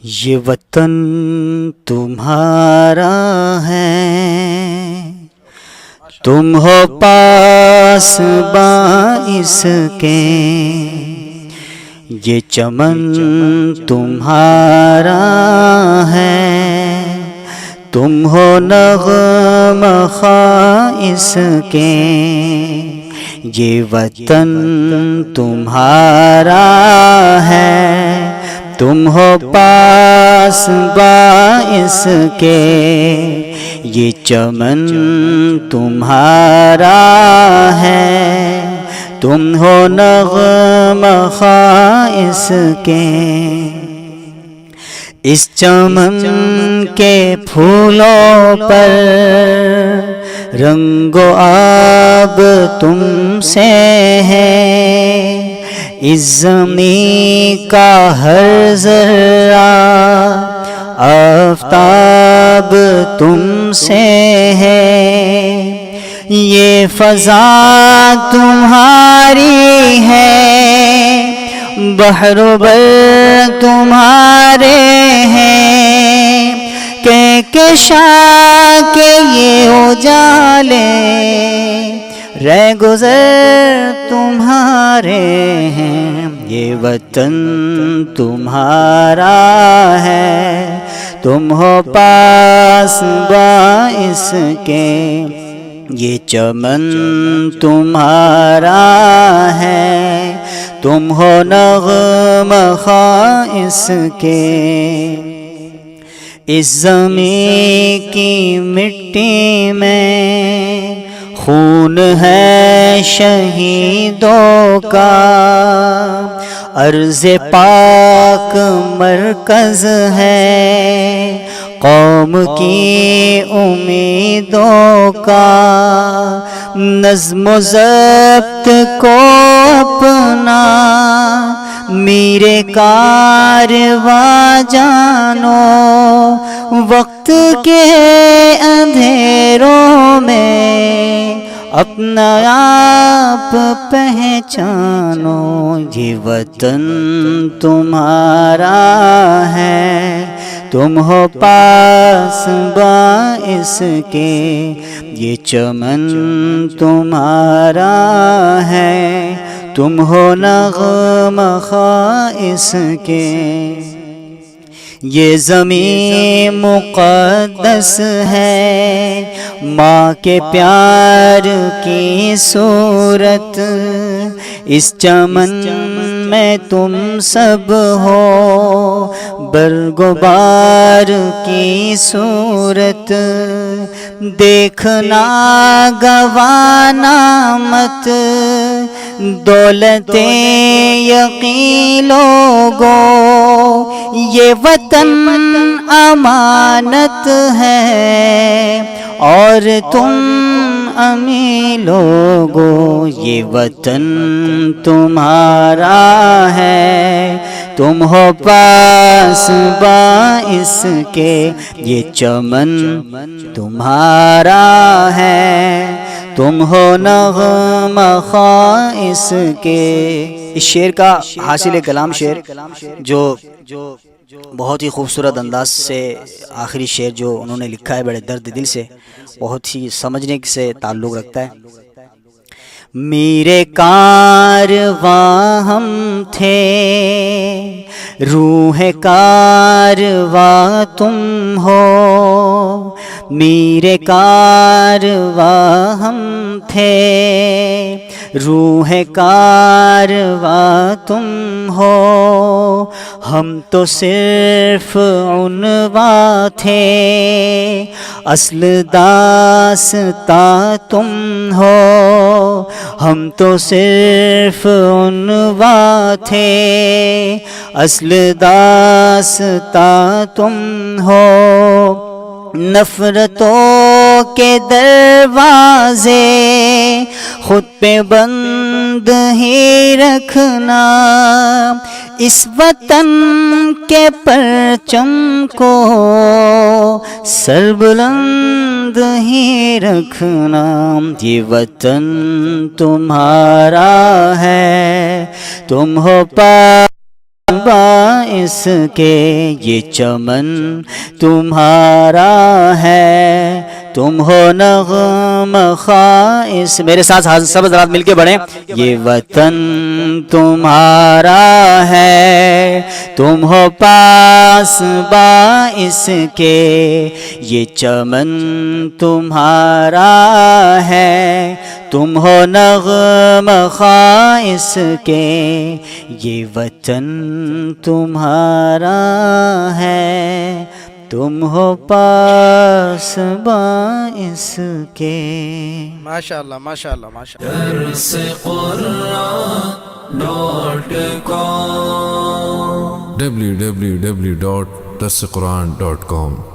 یہ وطن تمہارا ہے، تم ہو پاس باعث کے، یہ چمن تمہارا ہے، تم ہو نغمہ خاص کے، یہ وطن تمہارا ہے، تم ہو پاس باعث کے، یہ چمن تمہارا ہے، تم ہو نغمہ خاص کے۔ اس چمن کے پھولوں پر رنگ و آب تم سے ہے، اس زمین کا ہر ذرہ آفتاب تم سے ہے، یہ فضا تمہاری ہے، بحر و بر تمہارے ہیں، کہکشاں کے یہ اجالے رہ گزر تمہارے ہیں، یہ وطن تمہارا ہے، تم ہو پاس باعث کے، یہ چمن تمہارا ہے، تم ہو نغمہ خاص کے۔ اس زمین کی مٹی میں خون ہے شہیدوں کا، ارض پاک مرکز ہے قوم کی امیدوں کا، نظم و ضبط کو اپنا میرے کارواں جانو، وقت کے اندھیروں میں اپنا آپ پہچانو، یہ وطن تمہارا ہے، تم ہو پاس باعث کے، یہ چمن تمہارا ہے، تم ہو نغمہ خاص کے۔ یہ زمین مقدس ہے، ماں کے پیار کی صورت، اس چمن میں تم سب ہو برگ و بار کی صورت، دیکھنا گوانا مت دولت یقین لوگو، یہ وطن امانت ہے اور تم امین لوگو، یہ وطن تمہارا ہے، تم ہو پاس باعث کے، یہ چمن تمہارا ہے، تم ہو نغمہ خاص کے۔ اس شعر کا حاصل کلام شعر جو بہت ہی خوبصورت انداز سے آخری شعر جو انہوں نے لکھا ہے، بڑے درد دل سے، بہت ہی سمجھنے سے تعلق رکھتا ہے۔ میرے کارواں ہم تھے، روح کارواں تم ہو، میرے کارواں ہم تھے، روح کارواں تم ہو، ہم تو صرف عنواں تھے، اصل داستاں تم ہو، ہم تو صرف عنواں تھے، اصل داستاں تم ہو، نفرتوں کے دروازے خود پہ بند ہی رکھنا، اس وطن کے پرچم کو سربلند ہی رکھنا، یہ وطن تمہارا ہے، تم ہو پاس باعث کے یہ چمن تمہارا ہے، تم ہو نغمہ خائص، میرے ساتھ سب حضرات مل کے پڑھیں، یہ وطن تمہارا ہے، تم ہو پاس باعث کے یہ چمن تمہارا ہے، تم ہو نغمہ خائص کے یہ وطن تمہارا ہے، تم ہو پاس باعث کے۔ ماشاءاللہ ماشاءاللہ ماشاءاللہ۔ www.darsequran.com